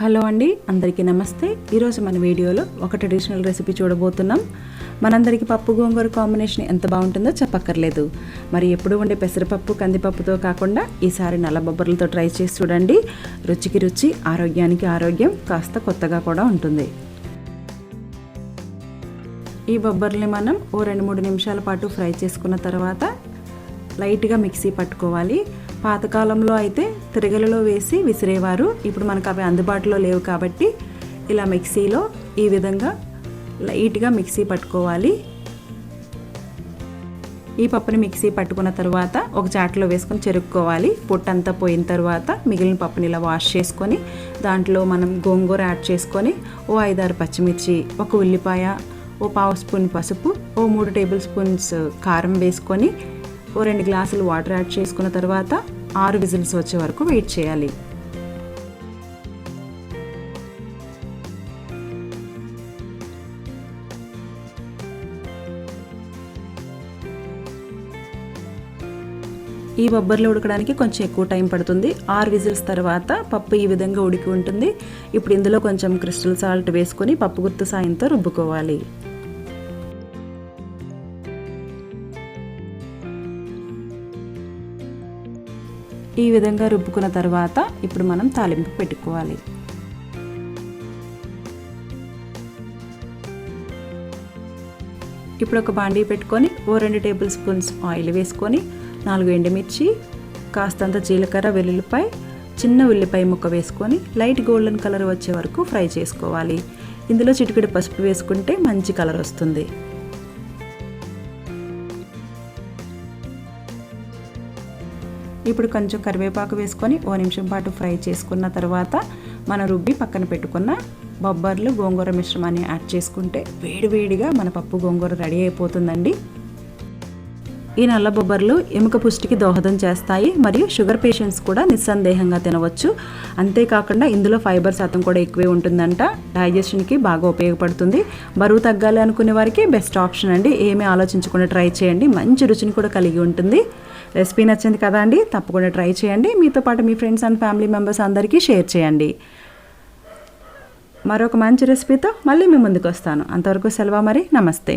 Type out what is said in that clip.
Hello అండి, అందరికీ నమస్తే. ఈరోజు మన వీడియోలో ఒక ట్రెడిషనల్ రెసిపీ చూడబోతున్నాం. మనందరికీ పప్పు గోంగూర కాంబినేషన్ ఎంత బాగుంటుందో చెప్పక్కర్లేదు. మరి ఎప్పుడు ఉండే పెసరపప్పు కందిపప్పుతో కాకుండా ఈసారి నల్ల బొబ్బర్లతో ట్రై చేసి చూడండి. రుచికి రుచి, ఆరోగ్యానికి ఆరోగ్యం, కాస్త కొత్తగా కూడా ఉంటుంది. ఈ బొబ్బర్ని మనం ఓ 2-3 నిమిషాల పాటు ఫ్రై చేసుకున్న తర్వాత లైట్గా మిక్సీ పట్టుకోవాలి. పాతకాలంలో అయితే తిరగలలో వేసి విసిరేవారు. ఇప్పుడు మనకు అవి అందుబాటులో లేవు కాబట్టి ఇలా మిక్సీలో ఈ విధంగా లైట్గా మిక్సీ పట్టుకోవాలి. ఈ పప్పుని మిక్సీ పట్టుకున్న తర్వాత ఒక చాట్లో వేసుకొని చెరుక్కోవాలి. పొట్టంతా పోయిన తర్వాత మిగిలిన పప్పుని ఇలా వాష్ చేసుకొని దాంట్లో మనం గోంగూర యాడ్ చేసుకొని ఓ 5-6 పచ్చిమిర్చి, ఒక ఉల్లిపాయ, ఓ 1/2 స్పూన్ పసుపు, ఓ 3 టేబుల్ స్పూన్స్ కారం వేసుకొని ఓ 2 గ్లాసులు వాటర్ యాడ్ చేసుకున్న తర్వాత 6 విజిల్స్ వచ్చే వరకు వెయిట్ చేయాలి. ఈ బొబ్బర్లు ఉడకడానికి కొంచెం ఎక్కువ టైం పడుతుంది. 6 విజిల్స్ తర్వాత పప్పు ఈ విధంగా ఉడికి ఉంటుంది. ఇప్పుడు ఇందులో కొంచెం క్రిస్టల్ సాల్ట్ వేసుకొని పప్పు గుత్తి సాయంతో రుబ్బుకోవాలి. ఈ విధంగా రుబ్బుకున్న తర్వాత ఇప్పుడు మనం తాలింపు పెట్టుకోవాలి. ఇప్పుడు ఒక బాండీ పెట్టుకొని ఓ 2 టేబుల్ స్పూన్స్ ఆయిల్ వేసుకొని 4 ఎండుమిర్చి, కాస్తంత జీలకర్ర, వెల్లుల్లిపాయ, చిన్న ఉల్లిపాయ ముక్క వేసుకొని లైట్ గోల్డెన్ కలర్ వచ్చే వరకు ఫ్రై చేసుకోవాలి. ఇందులో చిటికెడు పసుపు వేసుకుంటే మంచి కలర్ వస్తుంది. ఇప్పుడు కొంచెం కరివేపాకు వేసుకొని ఓ నిమిషం పాటు ఫ్రై చేసుకున్న తర్వాత మనం రుబ్బి పక్కన పెట్టుకున్న బొబ్బర్లు గోంగూర మిశ్రమాన్ని యాడ్ చేసుకుంటే వేడివేడిగా మన పప్పు గోంగూర రెడీ అయిపోతుందండి. ఈ నల్ల బొబ్బర్లు ఎముక పుష్టికి దోహదం చేస్తాయి మరియు షుగర్ పేషెంట్స్ కూడా నిస్సందేహంగా తినవచ్చు. అంతేకాకుండా ఇందులో ఫైబర్ శాతం కూడా ఎక్కువే ఉంటుందంట. డైజెషన్కి బాగా ఉపయోగపడుతుంది. బరువు తగ్గాలి అనుకునే వారికి బెస్ట్ ఆప్షన్ అండి. ఏమీ ఆలోచించకుండా ట్రై చేయండి. మంచి రుచిని కూడా కలిగి ఉంటుంది. రెసిపీ నచ్చింది కదా అండి, తప్పకుండా ట్రై చేయండి. మీతో పాటు మీ ఫ్రెండ్స్ అండ్ ఫ్యామిలీ మెంబర్స్ అందరికీ షేర్ చేయండి. మరొక మంచి రెసిపీతో మళ్ళీ మీ ముందుకు వస్తాను. అంతవరకు సెలవు మరి. నమస్తే.